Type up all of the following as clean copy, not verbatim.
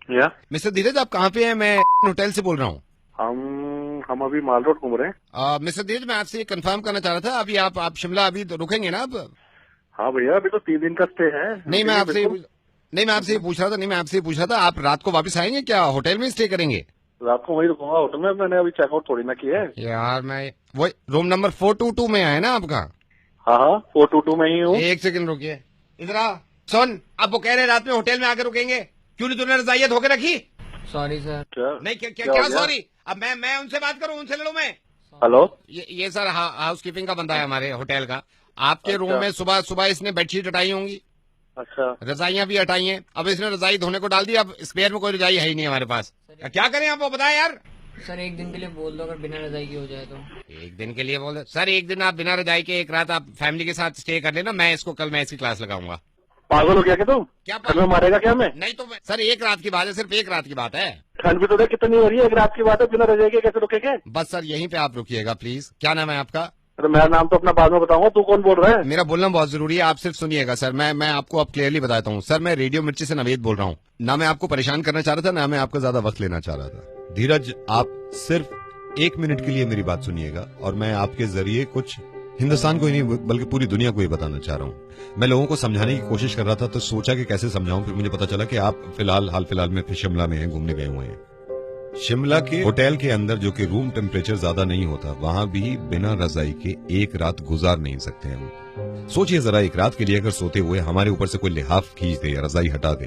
या मिस्टर धीरज, आप कहाँ पे हैं? मैं होटल से बोल रहा हूँ। हम अभी माल रोड घूम रहे हैं। मिस्टर धीरज, मैं आपसे कंफर्म करना चाह रहा था, अभी आप शिमला अभी तो रुकेंगे ना? अब हाँ भैया, अभी तो 3 दिन का स्टे है। नहीं, मैं आपसे ये पूछ रहा था। नहीं, मैं आपसे ये पूछ रहा था, आप रात को वापस आएंगे क्या? होटल में स्टे करेंगे? रात को वही रुकूंगा होटल में। मैंने अभी चेकआउट थोड़ी ना किया है यार, मैं वही रूम नंबर 422 में है ना आपका? हाँ हाँ, 422 में ही हूँ। एक सेकंड रुकिए, इधर आ। सुन, अब वो कह रहे हैं रात में होटल में आकर रुकेंगे। क्यों नहीं तूने रजाइयाँ धो के रखी? Sorry sir. क्या नहीं, क्या हो क्या गया? सॉरी? अब मैं उनसे बात करूं? उनसे लड़ूं मैं? हेलो। ये सर हाउस कीपिंग का बंदा है हमारे होटल का। आपके रूम अच्छा। में सुबह सुबह इसने बेडशीट हटाई होंगी, अच्छा। रजाइयां भी हटाई हैं। अब इसने रजाई धोने को डाल दी, अब स्पेयर में कोई रजाई है ही नहीं हमारे पास। क्या करें आप, वो बताएं यार। सर एक दिन के लिए बोल दो, अगर बिना रजाई की हो जाए तो। एक दिन के लिए बोल दो सर? एक दिन आप बिना रजाई के एक रात आप फैमिली के साथ स्टे कर लेना। मैं इसकी क्लास लगाऊंगा। पागल हो गया क्या तुम? क्या ठंड में मारेगा क्या हमें? नहीं तो सर, एक रात की बात है, सिर्फ एक रात की बात है। ठंड भी तो देख कितनी हो रही है। एक रात की बात है, बिना रजाई के कैसे रुकेंगे? बस सर, यहीं पे आप रुकिएगा प्लीज। क्या नाम है आपका? अरे मेरा नाम तो अपना बाद में बताऊंगा। तू कौन बोल रहा है? मेरा बोलना बहुत जरूरी है, आप सिर्फ सुनिएगा सर। मैं आपको अब क्लियरली बताता हूँ सर। मैं रेडियो मिर्ची से नवेद बोल रहा हूँ। ना मैं आपको परेशान करना चाह रहा था, ना मैं आपका ज्यादा वक्त लेना चाह रहा था। धीरज, आप सिर्फ 1 मिनट के लिए मेरी बात सुनिएगा, और मैं आपके जरिए कुछ हिंदुस्तान को ही नहीं बल्कि पूरी दुनिया को ही बताना चाह रहा हूँ। मैं लोगों को समझाने की कोशिश कर रहा था, तो सोचा कि कैसे समझाऊं। फिर मुझे पता चला कि आप हाल फिलहाल में शिमला में हैं, घूमने गए हुए हैं। शिमला के होटल के अंदर, जो कि रूम टेम्परेचर ज्यादा नहीं होता, वहां भी बिना रजाई के एक रात गुजार नहीं सकते हम। सोचिए जरा, एक रात के लिए अगर सोते हुए हमारे ऊपर से कोई लिहाफ खींच दे या रजाई हटा दे,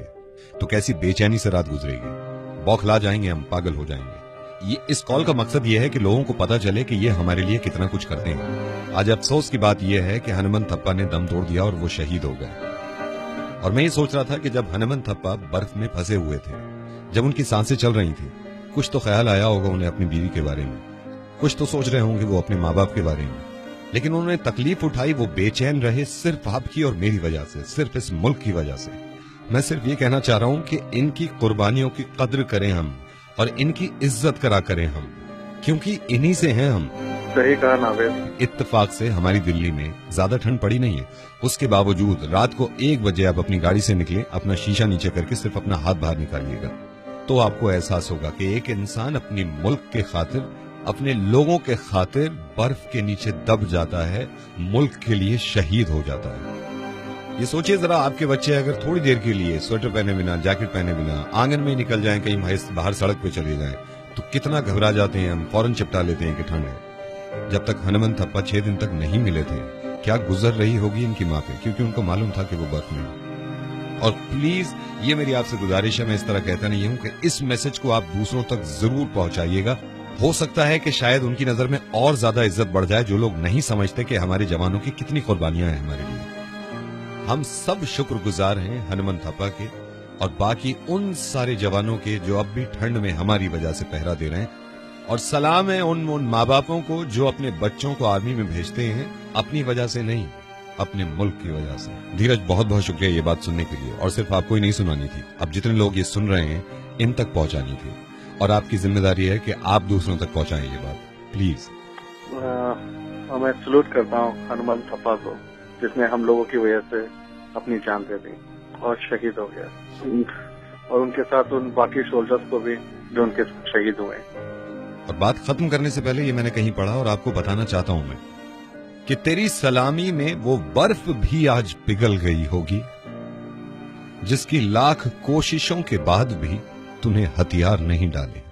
तो कैसी बेचैनी से रात गुजरेगी। बौखला जाएंगे हम, पागल हो जाएंगे। इस कॉल का मकसद ये है कि लोगों को पता चले कि ये हमारे लिए कितना कुछ करते हैं। आज अफसोस की बात यह है कि हनुमंत थप्पा ने दम तोड़ दिया और वो शहीद हो गए। और मैं ये सोच रहा था कि जब हनुमंत थप्पा बर्फ में फंसे हुए थे, जब उनकी सांसें चल रही थी, कुछ तो ख्याल आया होगा उन्हें अपनी बीवी के बारे में, कुछ तो सोच रहे होंगे वो अपने माँ बाप के बारे में। लेकिन उन्होंने तकलीफ उठाई, वो बेचैन रहे सिर्फ आपकी और मेरी वजह से, सिर्फ इस मुल्क की वजह से। मैं सिर्फ ये कहना चाह रहा हूं कि इनकी कुर्बानियों की कद्र करें हम, और इनकी इज्जत करा करें हम, क्योंकि इन्हीं से हैं हम। सही कहा नावेद। इत्तेफाक से हमारी दिल्ली में ज्यादा ठंड पड़ी नहीं है, उसके बावजूद रात को 1 बजे आप अपनी गाड़ी से निकले, अपना शीशा नीचे करके सिर्फ अपना हाथ बाहर निकालिएगा, तो आपको एहसास होगा कि एक इंसान अपनी मुल्क के खातिर, अपने लोगों के खातिर बर्फ के नीचे दब जाता है, मुल्क के लिए शहीद हो जाता है। ये सोचिए जरा, आपके बच्चे अगर थोड़ी देर के लिए स्वेटर पहने बिना, जैकेट पहने बिना आंगन में निकल जाएं, कहीं बाहर सड़क पे चले जाएं, तो कितना घबरा जाते हैं हम, फौरन चिपटा लेते हैं कि ठंड है। जब तक हनुमंत थप्पा 6 दिन तक नहीं मिले थे, क्या गुजर रही होगी इनकी माँ पे, क्योंकि उनको मालूम था कि वो बर्फ में। और प्लीज, ये मेरी आपसे गुजारिश है, मैं इस तरह कहता नहीं हूं, कि इस मैसेज को आप दूसरों तक जरूर पहुंचाइएगा। हो सकता है कि शायद उनकी नजर में और ज्यादा इज्जत बढ़ जाए, जो लोग नहीं समझते कि हमारे जवानों की कितनी कुर्बानियां हैं हमारे लिए। हम सब शुक्रगुजार हैं हनुमंत थप्पा के और बाकी उन सारे जवानों के जो अब भी ठंड में हमारी वजह से पहरा दे रहे हैं। और सलाम है उन माँ बापों को जो अपने बच्चों को आर्मी में भेजते हैं, अपनी वजह से नहीं, अपने मुल्क की वजह से। धीरज, बहुत बहुत शुक्रिया ये बात सुनने के लिए, और सिर्फ आपको ही नहीं सुनानी थी, अब जितने लोग ये सुन रहे हैं इन तक पहुंचानी थी, और आपकी जिम्मेदारी है कि आप दूसरों तक पहुंचाएं ये बात, प्लीज। मैं सलूट करता हूँ हनुमंत थप्पा को, जिसने हम लोगों की वजह से अपनी जान दे दी और शहीद हो गया, और उनके साथ उन बाकी सोल्जर्स को भी जो उनके शहीद हुए। और बात खत्म करने से पहले ये मैंने कहीं पढ़ा और आपको बताना चाहता हूं मैं, कि तेरी सलामी में वो बर्फ भी आज पिघल गई होगी, जिसकी लाख कोशिशों के बाद भी तूने हथियार नहीं डाले।